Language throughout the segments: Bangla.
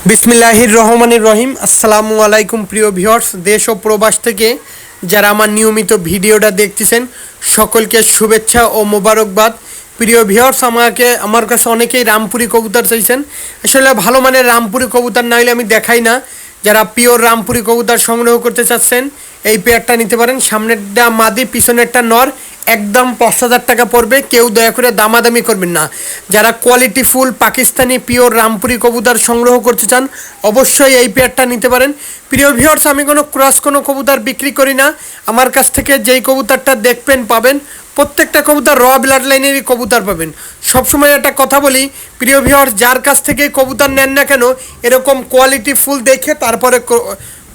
বিসমিল্লাহির রহমানির রহিম। আসসালামু আলাইকুম প্রিয় ভিউয়ার্স, দেশ ও প্রবাস থেকে যারা আমার নিয়মিত ভিডিওটা দেখতেছেন সকলকে শুভেচ্ছা ও মোবারকবাদ। প্রিয় ভিউয়ার্স, আমার কাছে অনেকেই রামপুরি কবুতর চাইছেন। আসলে ভালো মানের রামপুরি কবুতর না হলে আমি দেখাই না। যারা পিওর রামপুরি কবুতর সংগ্রহ করতে চাচ্ছেন এই পেয়ারটা নিতে পারেন। সামনেরটা মাদি, পিছনেরটা নর। একদম ৫,০০০ টাকা পড়বে। কেউ দয়া করে দামাদামি করবেন না। যারা quality full Pakistani pure Rampuri কবুতর সংগ্রহ করতে চান অবশ্যই এই পেয়ারটা নিতে পারেন। প্রিয় ভিউয়ার্স, আমি কোনো কবুতর বিক্রি করি না। আমার কাছ থেকে যেই কবুতরটা দেখবেন পাবেন, প্রত্যেকটা কবুতর র ব্লাড লাইনেরই কবুতর পাবেন। সবসময় একটা কথা বলি প্রিয় ভিউয়ার্স, যার কাছ থেকে কবুতর নেন না কেন এরকম কোয়ালিটি ফুল দেখে তারপরে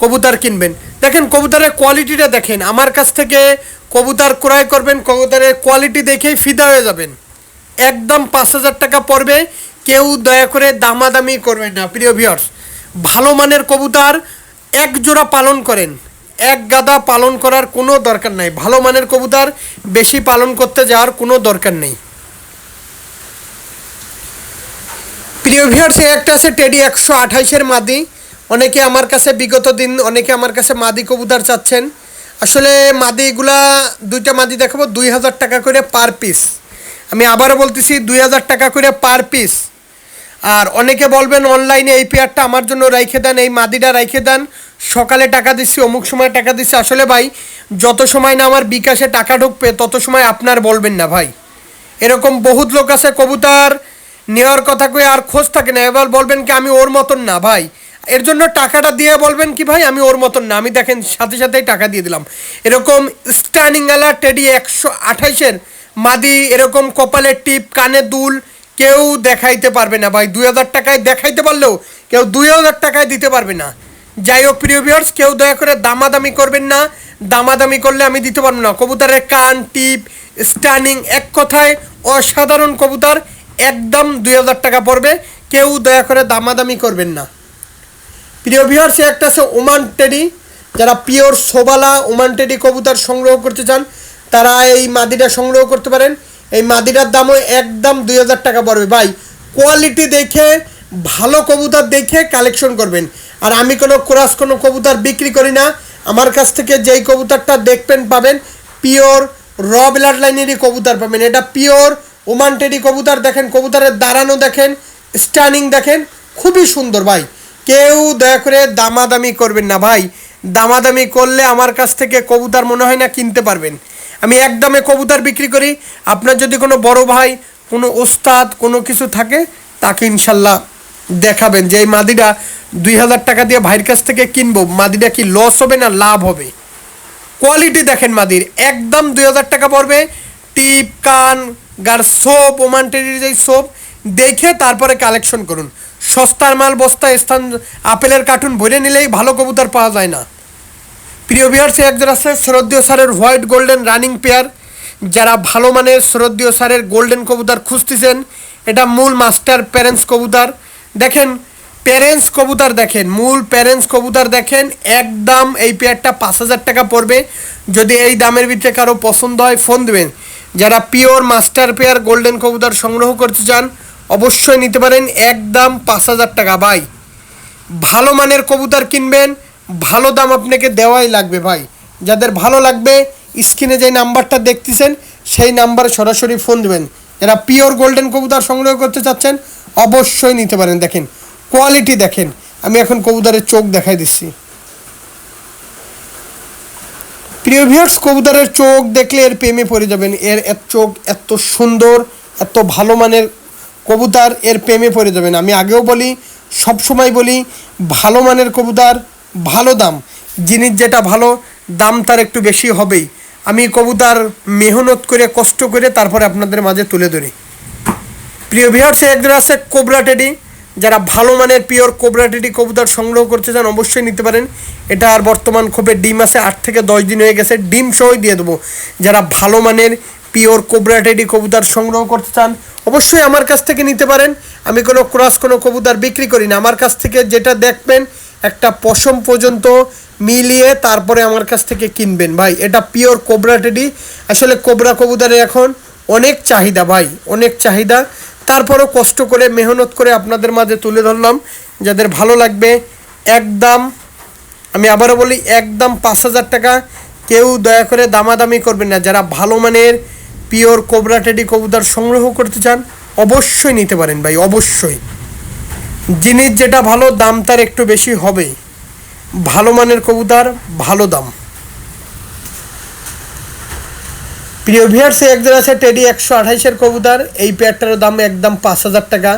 কবুতর কিনবেন। দেখেন কবুতরের কোয়ালিটিটা দেখেন। আমার কাছ থেকে কবুতর ক্রয় করবেন, কবুতরের কোয়ালিটি দেখেই ফিদা হয়ে যাবেন। একদম ৫,০০০ টাকা পড়বে। কেউ দয়া করে দামাদামি করবেন না প্রিয় ভিউয়ার্স। ভালো মানের কবুতর এক জোড়া পালন করেন, এক গাদা পালন করার কোনো দরকার নাই। ভালো মানের কবুতর বেশি পালন করতে যাওয়ার কোনো দরকার নেই। প্রিয় ভিউয়ার্স, একটা আছে টেডি ১২৮-এর মাদি। অনেকে আমার কাছে বিগত দিন আমার কাছে মাদি কবুতর চাচ্ছেন। আসলে মাদিগুলা দুইটা মাদি দেখাবো ২,০০০ টাকা করে পার পিস। আমি আবারও বলতেছি ২,০০০ টাকা করে পার পিস। আর অনেকে বলবেন অনলাইনে এই পেয়ারটা আমার জন্য রাইখে দেন, এই মাদিটা রাইখে দেন, সকালে টাকা দিচ্ছি, অমুক সময় টাকা দিচ্ছি। আসলে ভাই, যত সময় না আমার বিকাশে টাকা ঢুকবে তত সময় আপনার বলবেন না ভাই। এরকম বহুত লোক আছে কবুতর নেওয়ার কথা কয়ে আর খোঁজ থাকে না। এবার বলবেন কি আমি ওর মতন না ভাই, এর জন্য টাকাটা দিয়ে বলবেন কি ভাই আমি ওর মতন না। আমি দেখেন সাথে সাথেই টাকা দিয়ে দিলাম। এরকম স্ট্যানিংওয়ালা টেডি ১২৮-এর মাদি, এরকম কপালের টিপ, কানে দুল কেউ দেখাইতে পারবে না ভাই। ২,০০০ টাকায় দেখাইতে পারলেও কেউ ২,০০০ টাকায় দিতে পারবে না। যাই হোক প্রিয় ভিউয়ার্স, কেউ দয়া করে দামাদামি করবেন না। দামাদামি করলে আমি দিতে পারবো না। কবুতরের কান, টিপ, স্ট্যানিং, এক কথায় অসাধারণ কবুতর। একদম ২,০০০ টাকা পড়বে। কেউ দয়া করে দামাদামি করবেন না। প্রিয় ভিউয়ার্স, একটা আছে ওমান টেডি। যারা পিওর সোবালা ওমান টেডি কবুতর সংগ্রহ করতে চান তারা এই মাদিটা সংগ্রহ করতে পারেন। এই মাদিটার দামও একদম ২,০০০ টাকা পড়বে ভাই। কোয়ালিটি দেখে, ভালো কবুতর দেখে কালেকশন করবেন। আর আমি কোনো কবুতর বিক্রি করি না। আমার কাছ থেকে যেই কবুতরটা দেখবেন পাবেন পিওর র ব্লাড লাইনেরই কবুতর পাবেন। এটা পিওর ওমান টেডি কবুতর। দেখেন কবুতরের দাঁড়ানো দেখেন, স্ট্যানিং দেখেন, খুবই সুন্দর ভাই। কেউ দয়া করে দামাদামি করবেন না ভাই। দামাদামি করলে আমার কাছ থেকে কবুতর মনে হয় না কিনতে পারবেন। আমি একদমে কবুতর বিক্রি করি। আপনার যদি কোনো বড় ভাই, কোনো ওস্তাদ, কোনো কিছু থাকে তাকে ইনশাল্লাহ দেখাবেন যে এই মাদিটা ২,০০০ টাকা দিয়ে ভাইয়ের কাছ থেকে কিনবো, মাদিটা কি লস হবে না লাভ হবে। কোয়ালিটি দেখেন মাদির, একদম ২,০০০ টাকা পড়বে। টিপ, কান, গার সোপ, ওমান টেরির যেই সোপ দেখে তারপরে কালেকশন করুন। সস্তার মাল বস্তায় স্থান আপেলের কার্টুন ভরে নিলেই ভালো কবুতর পাওয়া যায় না। প্রিয় ভিউয়ার্স, একজন আছে শ্রদ্ধেয় স্যারের হোয়াইট গোল্ডেন রানিং পেয়ার। যারা ভালো মানের শ্রদ্ধেয় স্যারের গোল্ডেন কবুতর খুঁজতেছেন, এটা মূল মাস্টার প্যারেন্টস কবুতর। দেখেন প্যারেন্টস কবুতর দেখেন, মূল প্যারেন্টস কবুতর দেখেন। একদম এই পেয়ারটা ৫,০০০ টাকা পড়বে। যদি এই দামের ভিতরে কারো পছন্দ হয় ফোন দেবেন। যারা পিওর মাস্টার পেয়ার গোল্ডেন কবুতর সংগ্রহ করতে চান অবশ্যই নিতে পারেন। একদম ৫,০০০ টাকা ভাই। ভালো মানের কবুতর কিনবেন, ভালো দাম আপনাকে দেওয়াই লাগবে ভাই। যাদের ভালো লাগবে স্ক্রিনে যে নাম্বারটা দেখতেছেন সেই নাম্বারে সরাসরি ফোন দেবেন। যারা পিওর গোল্ডেন কবুতর সংগ্রহ করতে চাচ্ছেন অবশ্যই নিতে পারেন। দেখেন কোয়ালিটি দেখেন। আমি এখন কবুতরের চোখ দেখাই দিচ্ছি। প্রিয় ভিউয়ার্স, কবুতরের চোখ দেখলে এর প্রেমে পড়ে যাবেন। এর চোখ এত সুন্দর, এত ভালো মানের কবুতর, এর প্রেমে পড়ে যাবেন। আমি আগেও বলি, সব সময় বলি, ভালো মানের কবুতর ভালো দাম। জিনিস যেটা ভালো দাম তার একটু বেশি হবেই। আমি কবুতর মেহনত করে কষ্ট করে তারপরে আপনাদের মাঝে তুলে ধরি। প্রিয় ভিউয়ার্স, একজন আছে কোবরা টেডি। যারা ভালো মানের পিওর কোবরা টেডি কবুতর সংগ্রহ করতে চান অবশ্যই নিতে পারেন। এটা আর বর্তমান খোপে ডিম আছে, ৮ থেকে ১০ দিন হয়ে গেছে, ডিম সহই দিয়ে দেবো। যারা ভালো মানের পিওর কোবরা টেডি কবুতর সংগ্রহ করতে চান অবশ্যই আমার কাছ থেকে নিতে পারেন। আমি কোনো কবুতর বিক্রি করি না। আমার কাছ থেকে যেটা দেখবেন একটা পশম পর্যন্ত মিলিয়ে তারপরে আমার কাছ থেকে কিনবেন ভাই। এটা পিওর কোবরা টেডি। আসলে কোবরা কবুতরের এখন অনেক চাহিদা ভাই, অনেক চাহিদা। তারপরও কষ্ট করে মেহনত করে আপনাদের মাঝে তুলে ধরলাম, যাদের ভালো লাগবে। একদম, আমি আবারও বলি, একদম 5,000 টাকা। কেউ দয়া করে দামাদামি করবেন না। যারা ভালো মানের পিওর কোবরা টেডি কবুতর সংগ্রহ করতে চান অবশ্যই নিতে পারেন ভাই, অবশ্যই। জিনিস যেটা ভালো, দাম তার একটু বেশি হবেই। ভালো মানের কবুতর, ভালো দাম। প্রিয় ভিউয়ার্স, একজন আছে টেডি 128-এর কবুতর। এই পেয়ারটার দাম একদম 5,000 টাকা।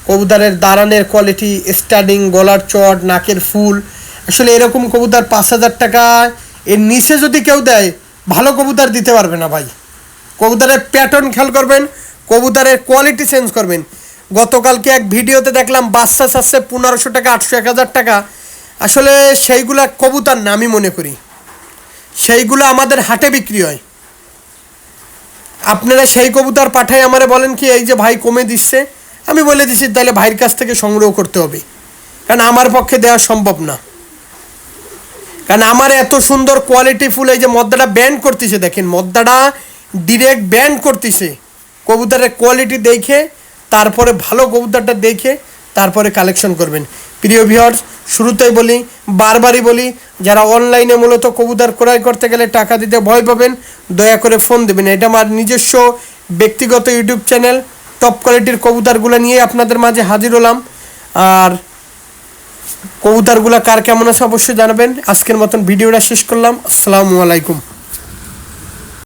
কবুতরের দাঁড়ানের কোয়ালিটি, স্টাডিং, গলার চট, নাকের ফুল, আসলে এরকম কবুতর 5,000 টাকা এর নিচে যদি কেউ দেয়, ভালো কবুতর দিতে পারবে না ভাই। কবুতরের প্যাটার্ন খেয়াল করবেন, কবুতরের কোয়ালিটি চেঞ্জ করবেন। গতকালকে এক ভিডিওতে দেখলাম বাচ্চা চাচ্ছে 1,500 টাকা, 800, 1,000 টাকা। আসলে সেইগুলা কবুতর না, আমি মনে করি সেইগুলো আমাদের হাটে বিক্রি হয়। আপনারা সেই কবুতর পাঠায় আমারে বলেন কি এই যে ভাই কমে দিচ্ছে, আমি বলে দিচ্ছি তাহলে ভাইয়ের কাছ থেকে সংগ্রহ করতে হবে, কারণ আমার পক্ষে দেওয়া সম্ভব না। কারণ আমার এত সুন্দর কোয়ালিটি ফুল, এই যে মদ্দাটা ব্যান্ড করতেছে, দেখেন মদ্দাটা ডিরেক্ট ব্যান্ড করতেছে। কবুতরের কোয়ালিটি দেখে তারপরে ভালো কবুতরটা দেখে তারপরে কালেকশন করবেন। প্রিয় ভিউয়ার্স, শুরুতেই বলি, বারবারই বলি, যারা অনলাইনে মূলত কবুতর ক্রয় করতে গেলে টাকা দিতে ভয় পাবেন, দয়া করে ফোন দেবেন। এটা আমার নিজস্ব ব্যক্তিগত ইউটিউব চ্যানেল। টপ কোয়ালিটির কবুতরগুলো নিয়ে আপনাদের মাঝে হাজির হলাম। আর কবুতরগুলো কার কেমন আছে অবশ্যই জানাবেন। আজকের মতন ভিডিওটা শেষ করলাম। আসসালামু আলাইকুম।